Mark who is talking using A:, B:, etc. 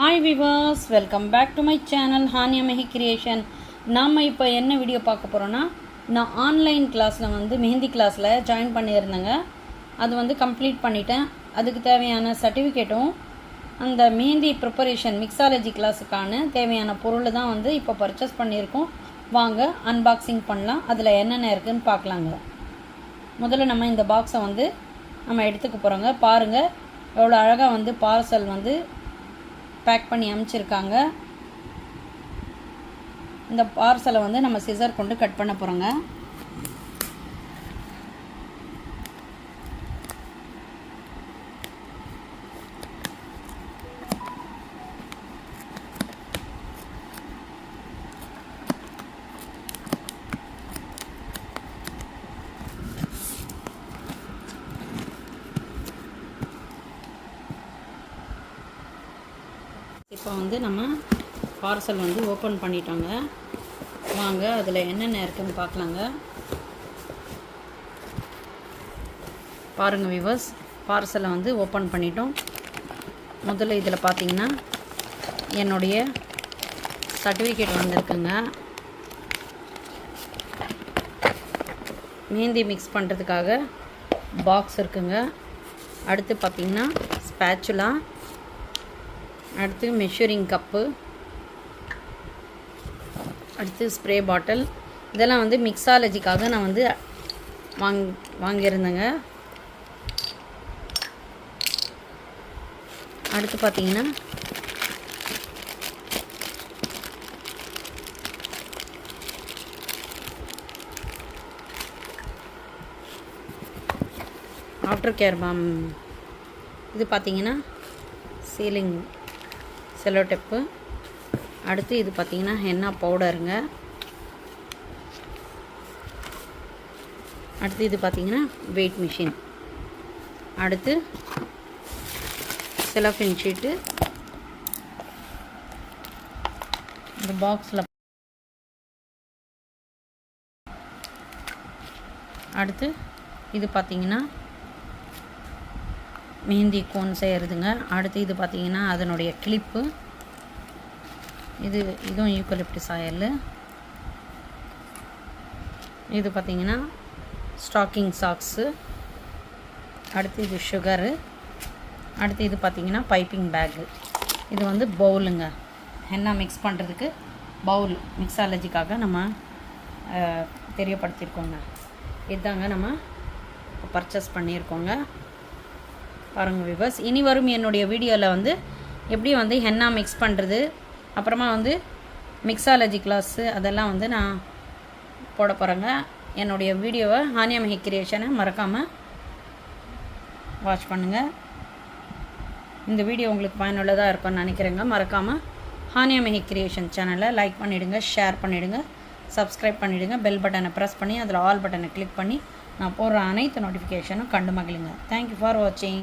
A: Hi viewers, welcome back to my channel Haniya Mehi creation. நாம் இப்போ என்ன வீடியோ பார்க்க போகிறோன்னா, நான் ஆன்லைன் கிளாஸில் மெஹந்தி கிளாஸில் ஜாயின் பண்ணியிருந்தேங்க. அது கம்ப்ளீட் பண்ணிட்டேன். அதுக்கு தேவையான சர்டிஃபிகேட்டும் அந்த மெஹந்தி ப்ரிப்பரேஷன் மிக்ஸாலஜி கிளாஸுக்கான தேவையான பொருள் தான் இப்போ பர்ச்சேஸ் பண்ணியிருக்கோம். வாங்க அன்பாக்சிங் பண்ணலாம். அதில் என்னென்ன இருக்குதுன்னு பார்க்கலாங்க. முதல்ல நம்ம இந்த பாக்ஸை நம்ம எடுத்துக்க போகிறோங்க. பாருங்கள் எவ்வளோ அழகாக பார்சல் பேக் பண்ணி அனுப்பிச்சிருக்காங்க. இந்த பார்சலை நம்ம சிசர் கொண்டு கட் பண்ண போகிறோங்க. இப்போ நம்ம பார்சல் ஓப்பன் பண்ணிட்டோங்க. வாங்க அதில் என்னென்ன இருக்குதுன்னு பார்க்கலாங்க. பாருங்கள் வியூவர்ஸ், பார்சலை ஓப்பன் பண்ணிட்டோம். முதல்ல இதில் பார்த்தீங்கன்னா என்னுடைய சர்டிஃபிகேட் வந்திருக்குங்க. மெஹந்தி மிக்ஸ் பண்ணுறதுக்காக பாக்ஸ் இருக்குங்க. அடுத்து பார்த்திங்கன்னா ஸ்பேச்சுலா, அடுத்து மெஷரிங் கப்பு, அடுத்து ஸ்ப்ரே பாட்டில். இதெல்லாம் மிக்ஸாலஜிக்காக நான் வாங்கியிருந்தேங்க. அடுத்து பார்த்தீங்கன்னா ஆஃப்டர் கேர் பாம். இது பார்த்தீங்கன்னா சீலிங் செல்லோ டெப்பு. அடுத்து இது பார்த்திங்கன்னா ஹென்னா பவுடருங்க. அடுத்து இது பார்த்திங்கன்னா வெயிட் மிஷின். அடுத்து செலோஃபின் ஷீட்டு. இந்த பாக்ஸில் அடுத்து இது பார்த்திங்கன்னா மெஹந்தி கோன் செய்கிறதுங்க. அடுத்து இது பார்த்திங்கன்னா அதனுடைய கிளிப்பு. இதுவும் யூக்கலிப்டஸ் ஆயில். இது பார்த்திங்கன்னா ஸ்டாக்கிங் சாக்ஸு. அடுத்து இது சுகரு. அடுத்து இது பார்த்திங்கன்னா பைப்பிங் பேக்கு. இது பவுலுங்க. ஹென்னா மிக்ஸ் பண்ணுறதுக்கு பவுல் மிக்ஸாலஜிக்காக நம்ம தெரியப்படுத்தியிருக்கோங்க. இதுதாங்க நம்ம பர்ச்சேஸ் பண்ணியிருக்கோங்க. பாருங்கள் விவர்ஸ், இனி வரும் என்னுடைய வீடியோவில் எப்படி ஹென்னா மிக்ஸ் பண்ணுறது, அப்புறமா மிக்ஸாலஜி கிளாஸு அதெல்லாம் நான் போட போகிறேங்க. என்னுடைய வீடியோவை ஹானியா மெஹி கிரியேஷனை மறக்காமல் வாட்ச் பண்ணுங்கள். இந்த வீடியோ உங்களுக்கு பயனுள்ளதாக இருக்கும்னு நினைக்கிறேங்க. மறக்காமல் ஹானியா மெஹி கிரியேஷன் சேனலை லைக் பண்ணிவிடுங்க, ஷேர் பண்ணிவிடுங்க, சப்ஸ்கிரைப் பண்ணிவிடுங்க. பெல் பட்டனை ப்ரெஸ் பண்ணி அதில் ஆல் பட்டனை கிளிக் பண்ணி நான் போடுற அனைத்து நோட்டிஃபிகேஷனும் கண்டு மகிழுங்க. தேங்க்யூ ஃபார் வாட்சிங்.